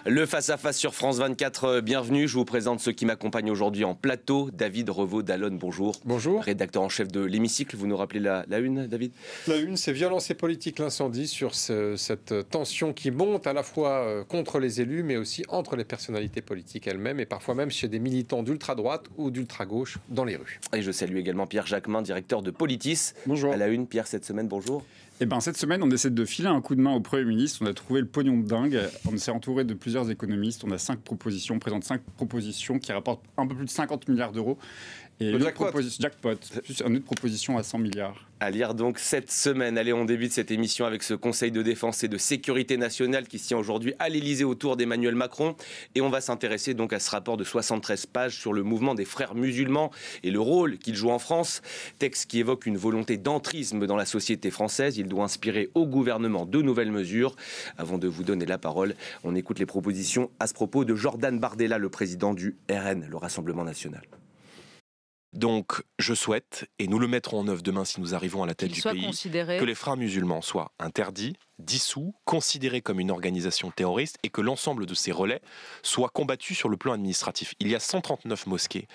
Le face-à-face sur France 24, bienvenue. Je vous présente ceux qui m'accompagnent aujourd'hui en plateau. David Revaud-Dallon, bonjour. Bonjour. Rédacteur en chef de l'Hémicycle. Vous nous rappelez la une, David? La une, c'est violence et politique, l'incendie, sur cette tension qui monte à la fois contre les élus, mais aussi entre les personnalités politiques elles-mêmes, et parfois même chez des militants d'ultra-droite ou d'ultra-gauche dans les rues. Et je salue également Pierre Jacquemin, directeur de Politis. Bonjour. À la une, Pierre, cette semaine, bonjour. Eh ben, cette semaine, on essaie de filer un coup de main au Premier ministre. On a trouvé le pognon de dingue. On s'est entouré de plusieurs économistes. On a 5 propositions. On présente 5 propositions qui rapportent un peu plus de 50 milliards d'euros. Et le jackpot. Jackpot. Plus une autre proposition à 100 milliards. À lire donc cette semaine. Allez, on débute cette émission avec ce Conseil de défense et de sécurité nationale qui se tient aujourd'hui à l'Élysée autour d'Emmanuel Macron. Et on va s'intéresser donc à ce rapport de 73 pages sur le mouvement des frères musulmans et le rôle qu'il joue en France. Texte qui évoque une volonté d'entrisme dans la société française. Il doit inspirer au gouvernement de nouvelles mesures. Avant de vous donner la parole, on écoute les propositions à ce propos de Jordan Bardella, le président du RN, le Rassemblement national. Donc, je souhaite, et nous le mettrons en œuvre demain si nous arrivons à la tête du pays, que les frères musulmans soient interdits, dissous, considérés comme une organisation terroriste et que l'ensemble de ces relais soient combattus sur le plan administratif. Il y a 139 mosquées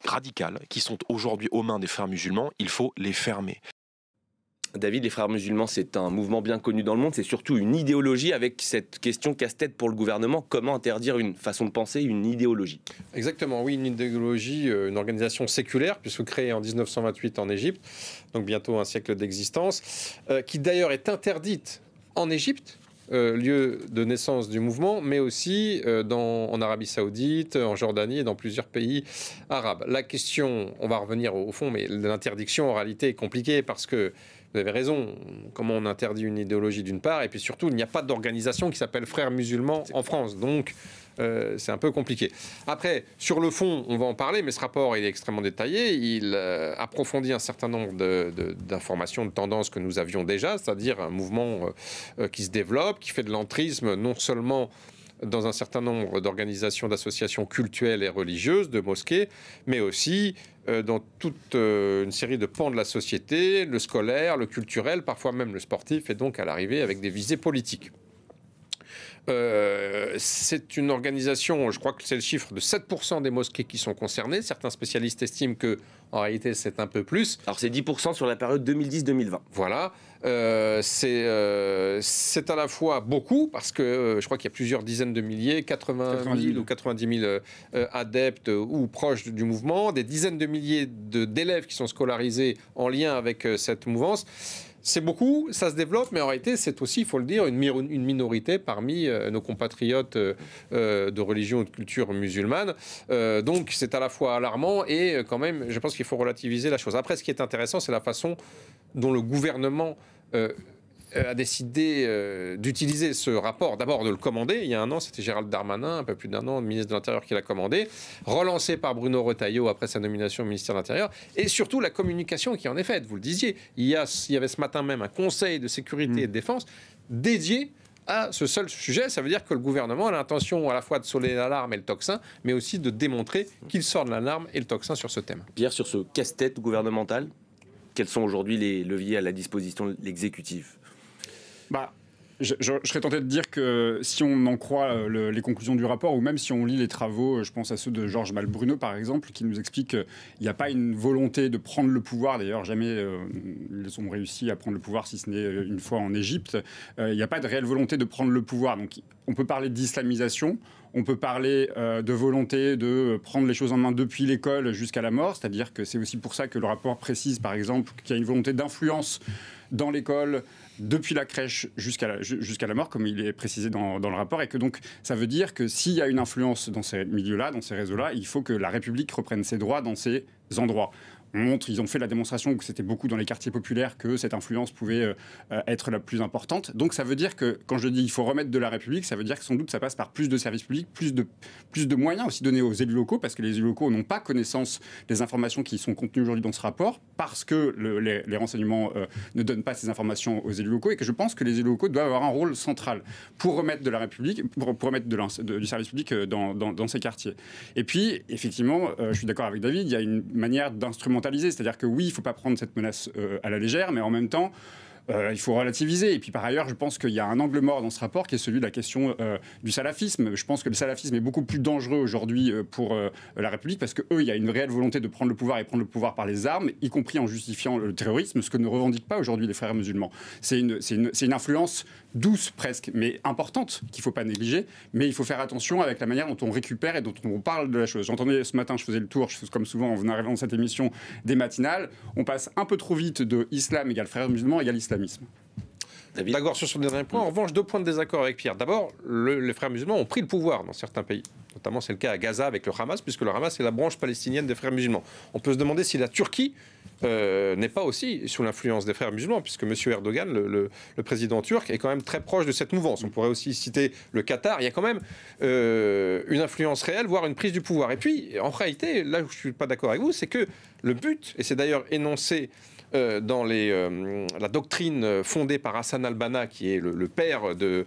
radicales qui sont aujourd'hui aux mains des frères musulmans, il faut les fermer. David, les frères musulmans, c'est un mouvement bien connu dans le monde, c'est surtout une idéologie avec cette question casse-tête pour le gouvernement. Comment interdire une façon de penser, une idéologie? Exactement, oui, une idéologie, une organisation séculaire, puisque créée en 1928 en Égypte, donc bientôt un siècle d'existence, qui d'ailleurs est interdite en Égypte, lieu de naissance du mouvement, mais aussi en Arabie Saoudite, en Jordanie et dans plusieurs pays arabes. La question, on va revenir au fond, mais l'interdiction en réalité est compliquée parce que vous avez raison, comment on interdit une idéologie d'une part, et puis surtout, il n'y a pas d'organisation qui s'appelle Frères musulmans en France, donc c'est un peu compliqué. Après, sur le fond, on va en parler, mais ce rapport il est extrêmement détaillé, il approfondit un certain nombre d'informations, de tendances que nous avions déjà, c'est-à-dire un mouvement qui se développe, qui fait de l'entrisme non seulement dans un certain nombre d'organisations, d'associations cultuelles et religieuses, de mosquées, mais aussi dans toute une série de pans de la société, le scolaire, le culturel, parfois même le sportif, et donc à l'arrivée avec des visées politiques. C'est une organisation, je crois que c'est le chiffre de 7% des mosquées qui sont concernées. Certains spécialistes estiment que, en réalité, c'est un peu plus. Alors c'est 10% sur la période 2010-2020. Voilà. C'est à la fois beaucoup, parce que je crois qu'il y a plusieurs dizaines de milliers, 80 000 ou 90 000 adeptes ou proches du mouvement, des dizaines de milliers d'élèves qui sont scolarisés en lien avec cette mouvance. C'est beaucoup, ça se développe, mais en réalité, c'est aussi, il faut le dire, une minorité parmi nos compatriotes de religion ou de culture musulmane. Donc, c'est à la fois alarmant et quand même, je pense qu'il faut relativiser la chose. Après, ce qui est intéressant, c'est la façon dont le gouvernement a décidé d'utiliser ce rapport, d'abord de le commander. Il y a un an, c'était Gérald Darmanin, un peu plus d'un an, le ministre de l'Intérieur qui l'a commandé, relancé par Bruno Retailleau après sa nomination au ministère de l'Intérieur, et surtout la communication qui en est faite. Vous le disiez, il y avait ce matin même un conseil de sécurité et de défense dédié à ce seul sujet. Ça veut dire que le gouvernement a l'intention à la fois de sonner l'alarme et le tocsin, mais aussi de démontrer qu'il sort de l'alarme et le tocsin sur ce thème. Pierre, sur ce casse-tête gouvernemental, quels sont aujourd'hui les leviers à la disposition de l'exécutif? Je serais tenté de dire que si on en croit les conclusions du rapport, ou même si on lit les travaux, je pense à ceux de Georges Malbruno par exemple, qui nous explique qu'il n'y a pas une volonté de prendre le pouvoir, d'ailleurs jamais ils ont réussi à prendre le pouvoir si ce n'est une fois en Égypte, il n'y a pas de réelle volonté de prendre le pouvoir. Donc on peut parler d'islamisation, on peut parler de volonté de prendre les choses en main depuis l'école jusqu'à la mort, c'est-à-dire que c'est aussi pour ça que le rapport précise par exemple qu'il y a une volonté d'influence dans l'école, depuis la crèche jusqu'à la mort, comme il est précisé dans le rapport, et que donc ça veut dire que s'il y a une influence dans ces milieux-là, dans ces réseaux-là, il faut que la République reprenne ses droits dans ces endroits. Ils ont fait la démonstration que c'était beaucoup dans les quartiers populaires que cette influence pouvait être la plus importante. Donc ça veut dire que, quand je dis il faut remettre de la République, ça veut dire que sans doute ça passe par plus de services publics, plus de moyens aussi donnés aux élus locaux, parce que les élus locaux n'ont pas connaissance des informations qui sont contenues aujourd'hui dans ce rapport, parce que les renseignements ne donnent pas ces informations aux élus locaux, et que je pense que les élus locaux doivent avoir un rôle central pour remettre de la République, pour remettre du service public dans ces quartiers. Et puis, effectivement, je suis d'accord avec David, il y a une manière d'instrumentaliser, c'est-à-dire que oui, il ne faut pas prendre cette menace à la légère, mais en même temps, il faut relativiser. Et puis par ailleurs, je pense qu'il y a un angle mort dans ce rapport qui est celui de la question du salafisme. Je pense que le salafisme est beaucoup plus dangereux aujourd'hui pour la République parce qu'eux, il y a une réelle volonté de prendre le pouvoir et prendre le pouvoir par les armes, y compris en justifiant le terrorisme, ce que ne revendiquent pas aujourd'hui les frères musulmans. C'est une influence douce presque, mais importante, qu'il ne faut pas négliger. Mais il faut faire attention avec la manière dont on récupère et dont on parle de la chose. J'entendais ce matin, je faisais le tour, comme souvent en arrivant dans cette émission, des matinales. On passe un peu trop vite de islam égale frères musulmans égale islamisme. D'accord sur ce dernier point. En revanche, 2 points de désaccord avec Pierre. D'abord, les frères musulmans ont pris le pouvoir dans certains pays. Notamment, c'est le cas à Gaza avec le Hamas, puisque le Hamas est la branche palestinienne des frères musulmans. On peut se demander si la Turquie n'est pas aussi sous l'influence des frères musulmans, puisque M. Erdogan, le président turc, est quand même très proche de cette mouvance. On pourrait aussi citer le Qatar. Il y a quand même une influence réelle, voire une prise du pouvoir. Et puis, en réalité, là où je ne suis pas d'accord avec vous, c'est que le but, et c'est d'ailleurs énoncé dans la doctrine fondée par Hassan al-Banna, qui est le père du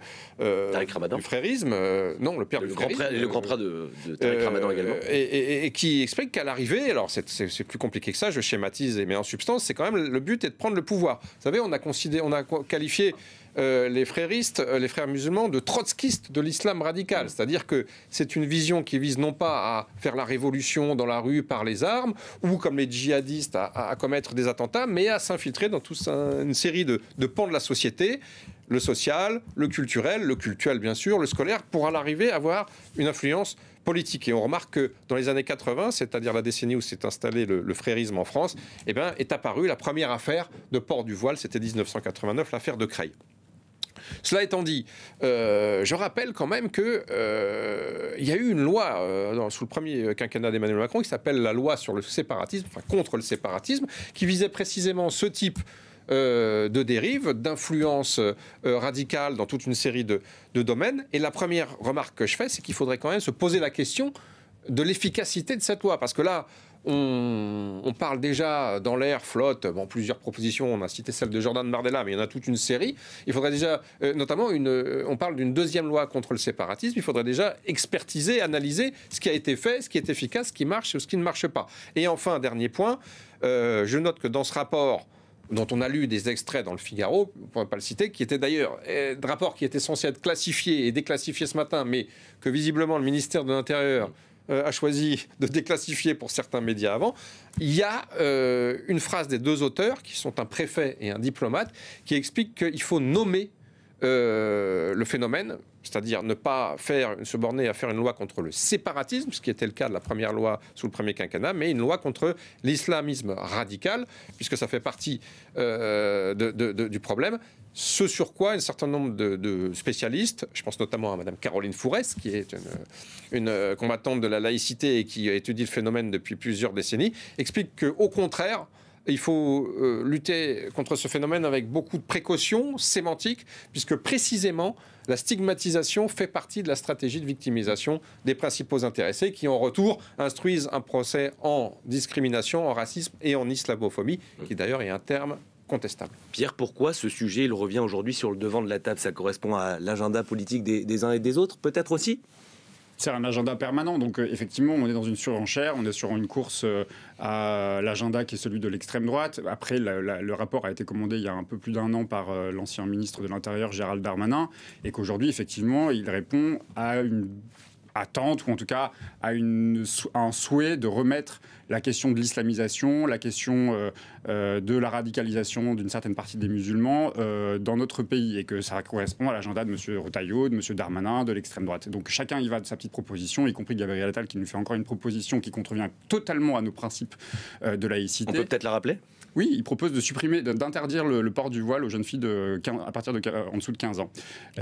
frérisme, non, le père du frérisme, le grand-père de Tariq Ramadan également, et qui explique qu'à l'arrivée, alors c'est plus compliqué que ça, je schématise, mais en substance, c'est quand même le but est de prendre le pouvoir. Vous savez, on a qualifié les fréristes, les frères musulmans, de trotskistes de l'islam radical. C'est-à-dire que c'est une vision qui vise non pas à faire la révolution dans la rue par les armes, ou comme les djihadistes à commettre des attentats, mais à s'infiltrer dans toute une série de pans de la société, le social, le cultuel bien sûr, le scolaire, pour à l'arrivée avoir une influence politique. Et on remarque que dans les années 80, c'est-à-dire la décennie où s'est installé le frérisme en France, est apparue la première affaire de port du voile, c'était 1989, l'affaire de Creil. Cela étant dit, je rappelle quand même qu'il y a eu une loi sous le premier quinquennat d'Emmanuel Macron qui s'appelle la loi sur le séparatisme, enfin contre le séparatisme, qui visait précisément ce type de dérive, d'influence radicale dans toute une série de domaines. Et la première remarque que je fais, c'est qu'il faudrait quand même se poser la question de l'efficacité de cette loi. Parce que là, on parle déjà dans l'air, flotte, plusieurs propositions, on a cité celle de Jordan Bardella, mais il y en a toute une série. Il faudrait déjà, notamment, on parle d'une deuxième loi contre le séparatisme, il faudrait déjà expertiser, analyser ce qui a été fait, ce qui est efficace, ce qui marche ou ce qui ne marche pas. Et enfin, dernier point, je note que dans ce rapport, dont on a lu des extraits dans le Figaro, on ne pourrait pas le citer, qui était d'ailleurs un rapport qui était censé être classifié et déclassifié ce matin, mais que visiblement le ministère de l'Intérieur a choisi de déclassifier pour certains médias avant. Il y a une phrase des 2 auteurs, qui sont un préfet et un diplomate, qui explique qu'il faut nommer le phénomène, c'est-à-dire ne pas se borner à faire une loi contre le séparatisme, ce qui était le cas de la première loi sous le premier quinquennat, mais une loi contre l'islamisme radical, puisque ça fait partie du problème. Ce sur quoi un certain nombre de spécialistes, je pense notamment à Madame Caroline Fourès, qui est une combattante de la laïcité et qui étudie le phénomène depuis plusieurs décennies, expliquent qu'au contraire, il faut lutter contre ce phénomène avec beaucoup de précautions sémantiques, puisque précisément, la stigmatisation fait partie de la stratégie de victimisation des principaux intéressés qui, en retour, instruisent un procès en discrimination, en racisme et en islamophobie, qui d'ailleurs est un terme contestable. Pierre, pourquoi ce sujet il revient aujourd'hui sur le devant de la table? Ça correspond à l'agenda politique des uns et des autres, peut-être aussi? C'est un agenda permanent, donc effectivement on est dans une surenchère, on est sur une course à l'agenda qui est celui de l'extrême droite. Après, le rapport a été commandé il y a un peu plus d'1 an par l'ancien ministre de l'Intérieur Gérald Darmanin, et qu'aujourd'hui effectivement il répond à une attente, ou en tout cas à un souhait de remettre la question de l'islamisation, la question de la radicalisation d'une certaine partie des musulmans dans notre pays, et que ça correspond à l'agenda de M. Retailleau, de M. Darmanin, de l'extrême droite. Donc chacun y va de sa petite proposition, y compris Gabriel Attal qui nous fait encore une proposition qui contrevient totalement à nos principes de laïcité. On peut peut-être la rappeler ? Oui, il propose de supprimer, d'interdire le port du voile aux jeunes filles à partir en dessous de 15 ans.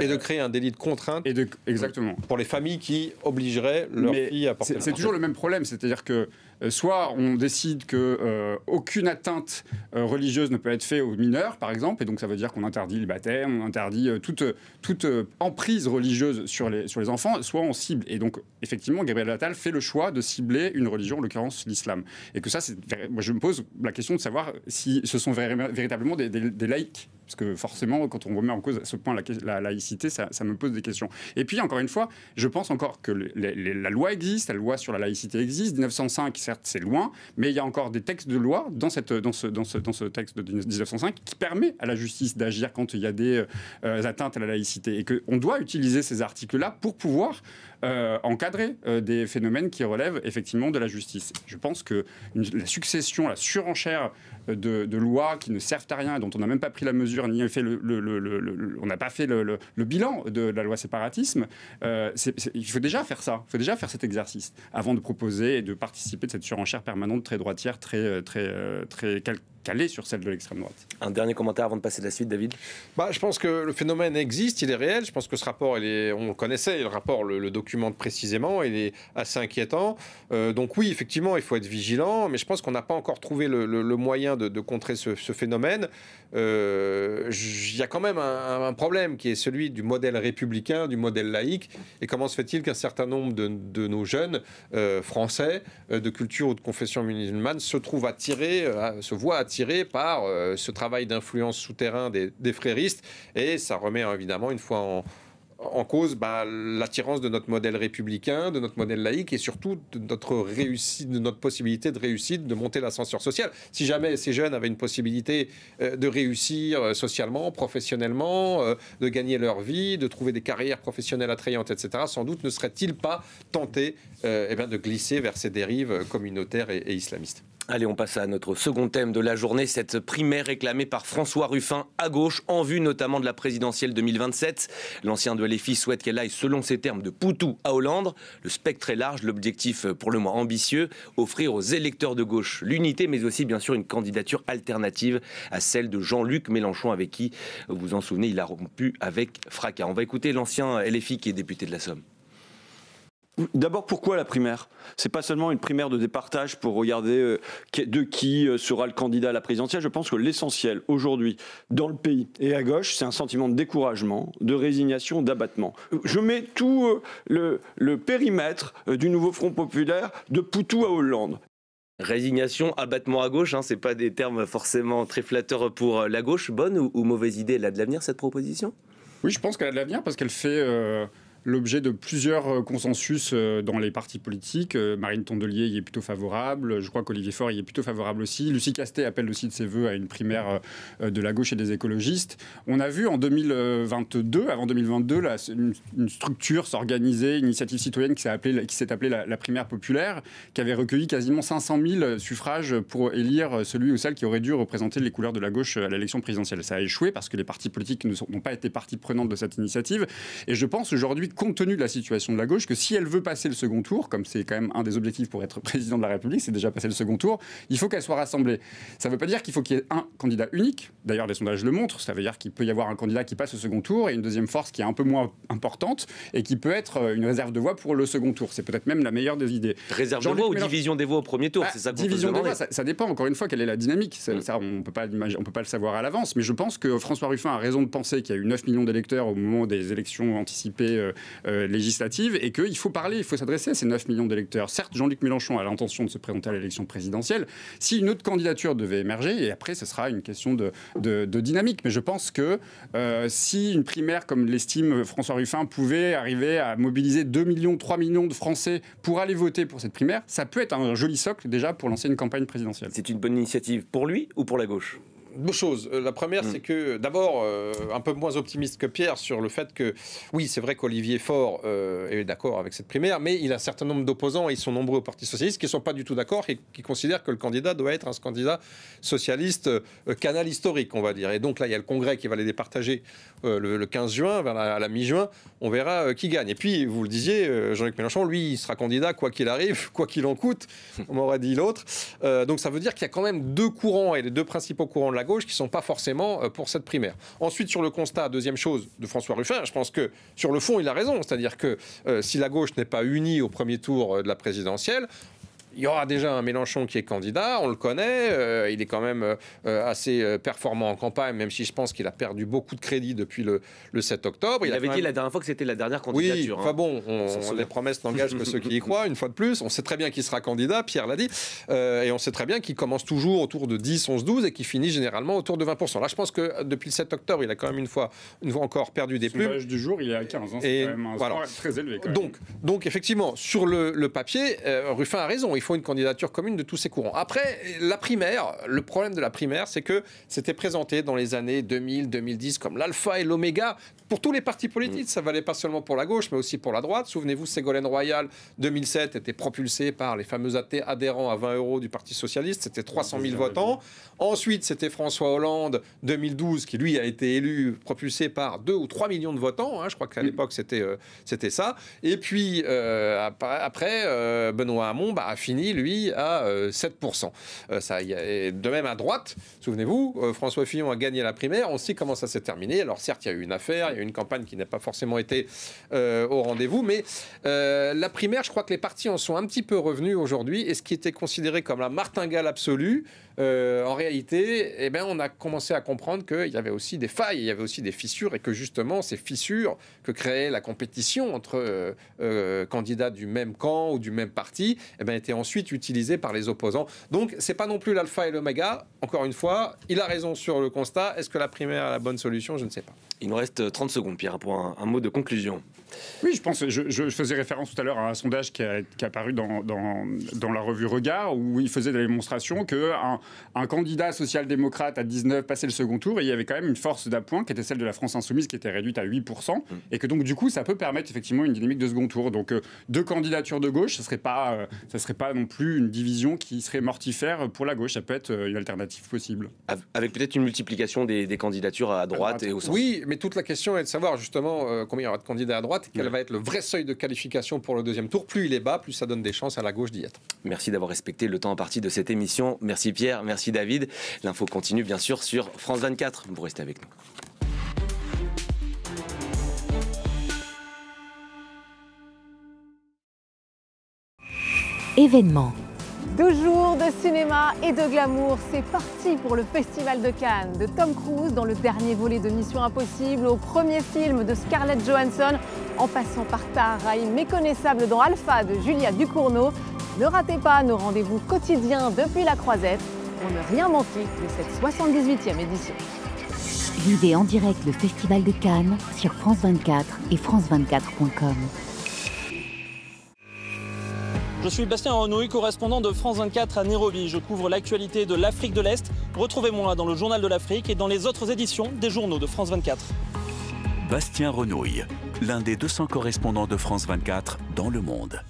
Et de créer un délit de contrainte exactement. Pour les familles qui obligeraient leurs filles à porter. C'est toujours le même problème, c'est-à-dire que soit on décide qu'aucune atteinte religieuse ne peut être faite aux mineurs, par exemple, et donc ça veut dire qu'on interdit les baptêmes, on interdit toute emprise religieuse sur les enfants, soit on cible. Et donc, effectivement, Gabriel Attal fait le choix de cibler une religion, en l'occurrence l'islam. Et que ça, moi je me pose la question de savoir si ce sont véritablement des laïcs Parce que forcément, quand on remet en cause à ce point la laïcité, ça me pose des questions. Et puis, encore une fois, je pense encore que la loi existe, la loi sur la laïcité existe. 1905, certes, c'est loin, mais il y a encore des textes de loi dans ce texte de 1905 qui permet à la justice d'agir quand il y a des atteintes à la laïcité. Et qu'on doit utiliser ces articles-là pour pouvoir encadrer des phénomènes qui relèvent effectivement de la justice. Je pense que la succession, la surenchère de lois qui ne servent à rien, dont on n'a même pas pris la mesure, ni fait on n'a pas fait le bilan de la loi séparatisme, il faut déjà faire ça, il faut déjà faire cet exercice avant de proposer et de participer de cette surenchère permanente très droitière, très calée sur celle de l'extrême droite. Un dernier commentaire avant de passer à la suite, David. Je pense que le phénomène existe, il est réel. Je pense que ce rapport, on le connaissait, le rapport le documente précisément, il est assez inquiétant. Donc oui, effectivement, il faut être vigilant, mais je pense qu'on n'a pas encore trouvé le moyen de contrer ce phénomène. Il y a quand même un problème qui est celui du modèle républicain, du modèle laïque. Et comment se fait-il qu'un certain nombre de nos jeunes français de culture ou de confession musulmane se voient attirés par ce travail d'influence souterrain des fréristes, et ça remet évidemment une fois en cause l'attirance de notre modèle républicain, de notre modèle laïque, et surtout de notre réussite, de notre possibilité de réussite, de monter l'ascenseur social. Si jamais ces jeunes avaient une possibilité de réussir socialement, professionnellement, de gagner leur vie, de trouver des carrières professionnelles attrayantes, etc., sans doute ne seraient-ils pas tentés de glisser vers ces dérives communautaires et islamistes. Allez, on passe à notre second thème de la journée, cette primaire réclamée par François Ruffin à gauche, en vue notamment de la présidentielle 2027. L'ancien de LFI souhaite qu'elle aille, selon ses termes, de Poutou à Hollande. Le spectre est large, l'objectif pour le moins ambitieux, offrir aux électeurs de gauche l'unité, mais aussi bien sûr une candidature alternative à celle de Jean-Luc Mélenchon, avec qui, vous vous en souvenez, il a rompu avec fracas. On va écouter l'ancien LFI qui est député de la Somme. D'abord, pourquoi la primaire ? C'est pas seulement une primaire de départage pour regarder de qui sera le candidat à la présidentielle. Je pense que l'essentiel aujourd'hui dans le pays et à gauche, c'est un sentiment de découragement, de résignation, d'abattement. Je mets tout le périmètre du nouveau Front populaire de Poutou à Hollande. Résignation, abattement à gauche, c'est pas des termes forcément très flatteurs pour la gauche. Bonne ou mauvaise idée? Elle a de l'avenir, cette proposition? Oui, je pense qu'elle a de l'avenir parce qu'elle fait l'objet de plusieurs consensus dans les partis politiques. Marine Tondelier y est plutôt favorable. Je crois qu'Olivier Faure y est plutôt favorable aussi. Lucie Castet appelle aussi de ses voeux à une primaire de la gauche et des écologistes. On a vu en 2022, avant 2022, une structure s'organiser, une initiative citoyenne qui s'est appelée la primaire populaire, qui avait recueilli quasiment 500 000 suffrages pour élire celui ou celle qui aurait dû représenter les couleurs de la gauche à l'élection présidentielle. Ça a échoué parce que les partis politiques n'ont pas été partie prenante de cette initiative. Et je pense aujourd'hui, compte tenu de la situation de la gauche, que si elle veut passer le second tour, comme c'est quand même un des objectifs pour être président de la République, c'est déjà passer le second tour, il faut qu'elle soit rassemblée. Ça ne veut pas dire qu'il faut qu'il y ait un candidat unique. D'ailleurs, les sondages le montrent. Ça veut dire qu'il peut y avoir un candidat qui passe au second tour et une deuxième force qui est un peu moins importante et qui peut être une réserve de voix pour le second tour. C'est peut-être même la meilleure des idées. Réserve de voix ou division des voix au premier tour, c'est ça qu'on division des voix, ça dépend encore une fois quelle est la dynamique. Ça, on peut pas le savoir à l'avance. Mais je pense que François Ruffin a raison de penser qu'il y a eu 9 millions d'électeurs au moment des élections anticipées législatives et qu'il faut parler, il faut s'adresser à ces 9 millions d'électeurs. Certes, Jean-Luc Mélenchon a l'intention de se présenter à l'élection présidentielle. Si une autre candidature devait émerger, et après ce sera une question de dynamique, mais je pense que si une primaire, comme l'estime François Ruffin, pouvait arriver à mobiliser 2 millions, 3 millions de Français pour aller voter pour cette primaire, ça peut être un joli socle déjà pour lancer une campagne présidentielle. C'est une bonne initiative pour lui ou pour la gauche ? Deux choses. La première, c'est que, d'abord, un peu moins optimiste que Pierre sur le fait que, oui, c'est vrai qu'Olivier Faure est d'accord avec cette primaire, mais il a un certain nombre d'opposants, et ils sont nombreux au Parti socialiste, qui ne sont pas du tout d'accord et qui considèrent que le candidat doit être un candidat socialiste canal historique, on va dire. Et donc là, il y a le Congrès qui va les départager le 15 juin, à la mi-juin. On verra qui gagne. Et puis, vous le disiez, Jean-Luc Mélenchon, lui, il sera candidat quoi qu'il arrive, quoi qu'il en coûte. On m'aurait dit l'autre. Donc ça veut dire qu'il y a quand même deux courants, et les deux principaux courants de la gauche qui ne sont pas forcément pour cette primaire. Ensuite, sur le constat, deuxième chose, de François Ruffin, je pense que sur le fond, il a raison. C'est-à-dire que si la gauche n'est pas unie au premier tour de la présidentielle, il y aura déjà un Mélenchon qui est candidat, on le connaît, il est quand même assez performant en campagne, même si je pense qu'il a perdu beaucoup de crédit depuis le 7 octobre. Il avait dit la dernière fois que c'était la dernière candidature. Oui, enfin bon, les promesses n'engagent que ceux qui y croient, une fois de plus. On sait très bien qu'il sera candidat, Pierre l'a dit, et on sait très bien qu'il commence toujours autour de 10, 11, 12 et qu'il finit généralement autour de 20%. Là, je pense que depuis le 7 octobre, il a quand même une fois encore perdu des plumes. Le sondage du jour, il est à 15, c'est quand même un score très élevé. Donc, effectivement, sur le papier, Ruffin a raison, il faut une candidature commune de tous ces courants. Après, la primaire, le problème de la primaire, c'est que c'était présenté dans les années 2000, 2010 comme l'alpha et l'oméga pour tous les partis politiques. Ça valait pas seulement pour la gauche, mais aussi pour la droite. Souvenez-vous, Ségolène Royal, 2007, était propulsée par les fameux adhérents à 20 € du Parti Socialiste. C'était 300 000 votants. Ensuite, c'était François Hollande, 2012, qui lui a été élu, propulsé par 2 ou 3 millions de votants. Je crois qu'à l'époque, c'était ça. Et puis, après, Benoît Hamon a fini, lui, à 7%. De même à droite, souvenez-vous, François Fillon a gagné la primaire. On sait comment ça s'est terminé. Alors certes, il y a eu une affaire, il y a eu une campagne qui n'a pas forcément été au rendez-vous, mais la primaire, je crois que les partis en sont un petit peu revenus aujourd'hui. Et ce qui était considéré comme la martingale absolue, en réalité, on a commencé à comprendre qu'il y avait aussi des failles, il y avait aussi des fissures, et que justement, ces fissures que créait la compétition entre candidats du même camp ou du même parti, étaient ensuite utilisées par les opposants. Donc, c'est pas non plus l'alpha et l'oméga. Encore une fois, il a raison sur le constat. Est-ce que la primaire est la bonne solution? Je ne sais pas. Il nous reste 30 secondes, Pierre, pour un mot de conclusion. Oui, je pense, je faisais référence tout à l'heure à un sondage qui est apparu dans la revue Regard, où il faisait la démonstration qu'un candidat social-démocrate à 19 passait le second tour, et il y avait quand même une force d'appoint qui était celle de la France Insoumise, qui était réduite à 8%, et que donc du coup ça peut permettre effectivement une dynamique de second tour. Donc deux candidatures de gauche, ça serait pas non plus une division qui serait mortifère pour la gauche, ça peut être une alternative possible. Avec peut-être une multiplication des candidatures à droite et au centre. Oui, mais toute la question est de savoir justement combien il y aura de candidats à droite, quel va être le vrai seuil de qualification pour le deuxième tour. Plus il est bas, plus ça donne des chances à la gauche d'y être. Merci d'avoir respecté le temps imparti de cette émission. Merci Pierre, merci David. L'info continue bien sûr sur France 24. Vous restez avec nous. Événement. 2 jours de cinéma et de glamour, c'est parti pour le Festival de Cannes. De Tom Cruise dans le dernier volet de Mission Impossible au premier film de Scarlett Johansson, en passant par Tahar Rahim, méconnaissable dans Alpha de Julia Ducournau. Ne ratez pas nos rendez-vous quotidiens depuis la Croisette pour ne rien manquer de cette 78e édition. Vivez en direct le Festival de Cannes sur France 24 et france24.com. Je suis Bastien Renouille, correspondant de France 24 à Nairobi. Je couvre l'actualité de l'Afrique de l'Est. Retrouvez-moi dans le Journal de l'Afrique et dans les autres éditions des journaux de France 24. Bastien Renouille, l'un des 200 correspondants de France 24 dans le monde.